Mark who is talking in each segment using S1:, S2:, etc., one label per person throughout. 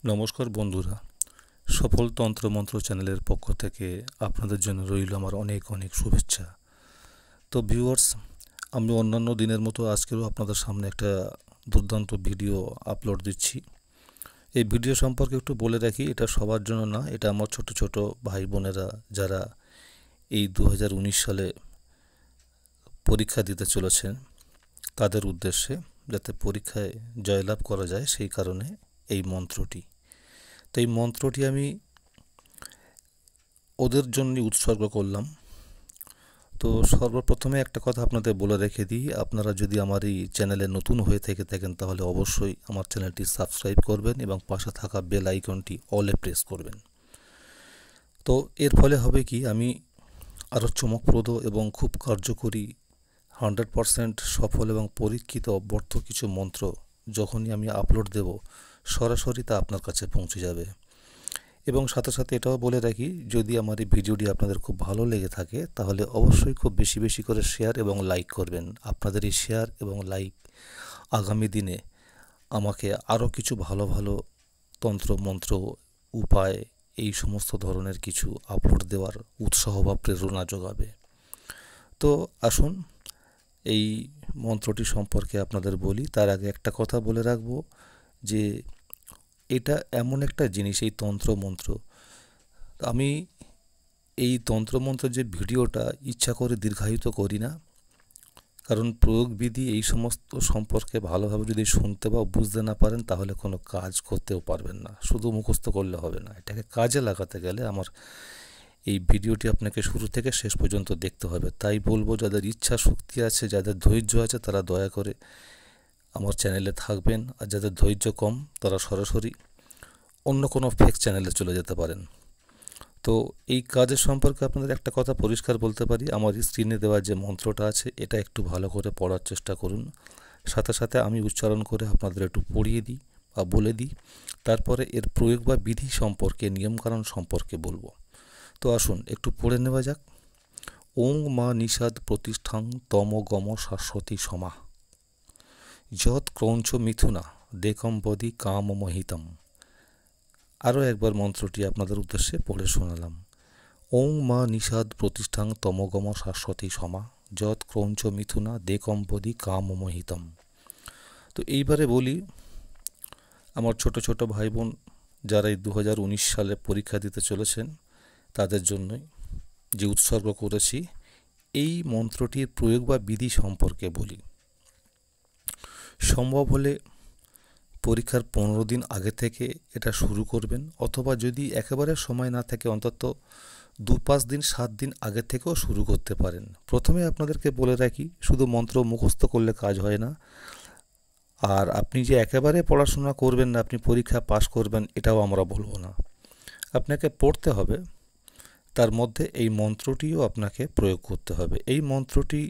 S1: নমস্কার বন্ধুরা, সফল তন্ত্রমন্ত্র চ্যানেলের পক্ষ থেকে আপনাদের জন্য রইল আমার অনেক অনেক শুভেচ্ছা। তো ভিউয়ার্স, আমি অন্যান্য দিনের মতো আজকেও আপনাদের সামনে একটা দুর্দান্ত ভিডিও আপলোড দিচ্ছি। এই ভিডিও সম্পর্কে একটু বলে রাখি, এটা সবার জন্য না, এটা আমার ছোট ছোট ভাই বোনেরা যারা এই 2019 সালে পরীক্ষা দিতে চলেছেন তাদের উদ্দেশ্যে, যাতে পরীক্ষায় জয়লাভ করা যায় সেই কারণে এই মন্ত্রটি। তো এই মন্ত্রটি আমি ওদের জন্যই উৎসর্গ করলাম। তো সর্বপ্রথমে একটা কথা আপনাদের বলে রেখে দিই, আপনারা যদি আমার এই চ্যানেলে নতুন হয়ে থেকে থাকেন তাহলে অবশ্যই আমার চ্যানেলটি সাবস্ক্রাইব করবেন এবং পাশে থাকা বেল আইকনটি অলে প্রেস করবেন। তো এর ফলে হবে কি, আমি আরও চমকপ্রদ এবং খুব কার্যকরী 100% সফল এবং পরীক্ষিত অব্যর্থ কিছু মন্ত্র যখনই আমি আপলোড দেব, সরাসরি তা আপনার কাছে পৌঁছে যাবে। এবং সাথে সাথে এটাও বলে রাখি, যদি আমার এই ভিডিওটি আপনাদের খুব ভালো লেগে থাকে তাহলে অবশ্যই খুব বেশি বেশি করে শেয়ার এবং লাইক করবেন। আপনাদের এই শেয়ার এবং লাইক আগামী দিনে আমাকে আরও কিছু ভালো ভালো তন্ত্র মন্ত্র উপায় এই সমস্ত ধরনের কিছু আপলোড দেওয়ার উৎসাহ বা প্রেরণা যোগাবে। তো আসুন এই মন্ত্রটি সম্পর্কে আপনাদের বলি। তার আগে একটা কথা বলে রাখবো যে এটা এমন একটা জিনিস, এই তন্ত্রমন্ত্র, আমি এই তন্ত্রমন্ত্রের যে ভিডিওটা ইচ্ছা করে দীর্ঘায়িত করি না, কারণ প্রয়োগবিধি এই সমস্ত সম্পর্কে ভালোভাবে যদি শুনতে বা বুঝতে না পারেন তাহলে কোনো কাজ করতেও পারবেন না। শুধু মুখস্থ করলে হবে না, এটাকে কাজে লাগাতে গেলে আমার এই ভিডিওটি আপনাকে শুরু থেকে শেষ পর্যন্ত দেখতে হবে। তাই বলবো, যাদের ইচ্ছা শক্তি আছে, যাদের ধৈর্য আছে, তারা দয়া করে আমার চ্যানেলে থাকবেন, আর যাদের ধৈর্য কম তারা সরাসরি অন্য কোনো ফেক চ্যানেলে চলে যেতে পারেন। তো এই কাজের সম্পর্কে আপনাদের একটা কথা পরিষ্কার বলতে পারি, আমার স্ক্রিনে দেওয়া যে মন্ত্রটা আছে এটা একটু ভালো করে পড়ার চেষ্টা করুন। সাথে সাথে আমি উচ্চারণ করে আপনাদের একটু পড়িয়ে দিই বা বলে দিই, তারপরে এর প্রয়োগ বা বিধি সম্পর্কে, নিয়মকানুন সম্পর্কে বলবো। তো আসুন একটু পড়ে নেওয়া যাক। ওং মা নিষাদ প্রতিষ্ঠাং তম গম শাশ্বতী সমা যৎ ক্রৌঞ্চ মিথুনা দেকম্বদি কাম মহিতম। আরও একবার মন্ত্রটি আপনাদের উদ্দেশ্যে পড়ে শোনালাম। ওং মা নিষাদ প্রতিষ্ঠাং তমগম শাশ্বতী সমা যৎ ক্রৌঞ্চ মিথুনা দেকম্বদি কাম মহিতম। তো এইবারে বলি, আমার ছোট ছোট ভাই বোন যারা এই 2019 সালে পরীক্ষা দিতে চলেছেন তাদের জন্যই যে উৎসর্গ করেছি, এই মন্ত্রটির প্রয়োগ বা বিধি সম্পর্কে বলি। সম্ভব হলে পরীক্ষার 15 দিন আগে থেকে এটা শুরু করবেন, অথবা যদি একেবারে সময় না থাকে অন্তত 2-5 দিন 7 দিন আগে থেকেও শুরু করতে পারেন। প্রথমে আপনাদেরকে বলে রাখি, শুধু মন্ত্র মুখস্থ করলে কাজ হয় না, আর আপনি যে একেবারে পড়াশোনা করবেন না, আপনি পরীক্ষা পাশ করবেন, এটাও আমরা বলবো না। আপনাকে পড়তে হবে, তার মধ্যে এই মন্ত্রটিও আপনাকে প্রয়োগ করতে হবে। এই মন্ত্রটি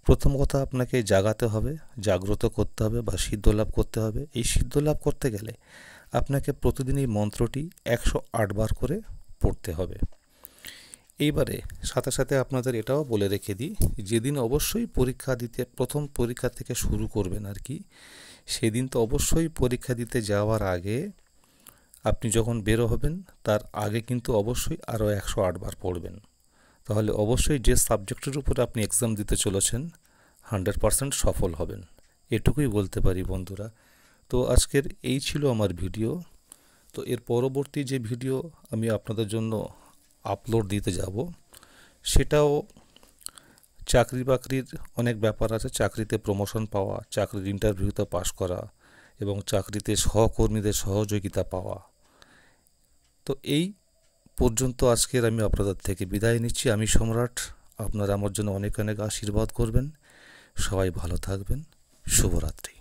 S1: প্রথম কথা আপনাকে জাগাতে হবে, জাগ্রত করতে হবে বা সিদ্ধ লাভ করতে হবে। এই সিদ্ধ লাভ করতে গেলে আপনাকে প্রতিদিন এই মন্ত্রটি 108 বার করে পড়তে হবে। এইবারে সাথে সাথে আপনাদের এটাও বলে রেখে দিই, যেদিন অবশ্যই পরীক্ষা দিতে, প্রথম পরীক্ষা থেকে শুরু করবেন আর কি, সেদিন তো অবশ্যই পরীক্ষা দিতে যাওয়ার আগে আপনি যখন বেরো হবেন তার আগে কিন্তু অবশ্যই আরও 108 বার পড়বেন। তাহলে অবশ্যই যে সাবজেক্টের উপর আপনি এক্সাম দিতে চলেছেন 100% সফল হবেন, এটুকুই বলতে পারি বন্ধুরা। তো আজকের এই ছিল আমার ভিডিও। তো এর পরবর্তী যে ভিডিও আমি আপনাদের জন্য আপলোড দিতে যাব, সেটাও চাকরি বাকরির অনেক ব্যাপার আছে। চাকরিতে প্রমোশন পাওয়া, চাকরির ইন্টারভিউতে পাশ করা এবং চাকরিতে সহকর্মীদের সহযোগিতা পাওয়া। তো এই পর্যন্ত আজকের আমি আপনাদের থেকে বিদায় নিচ্ছি। আমি সম্রাট, আপনারা আমার জন্য অনেক অনেক আশীর্বাদ করবেন। সবাই ভালো থাকবেন। শুভরাত্রি।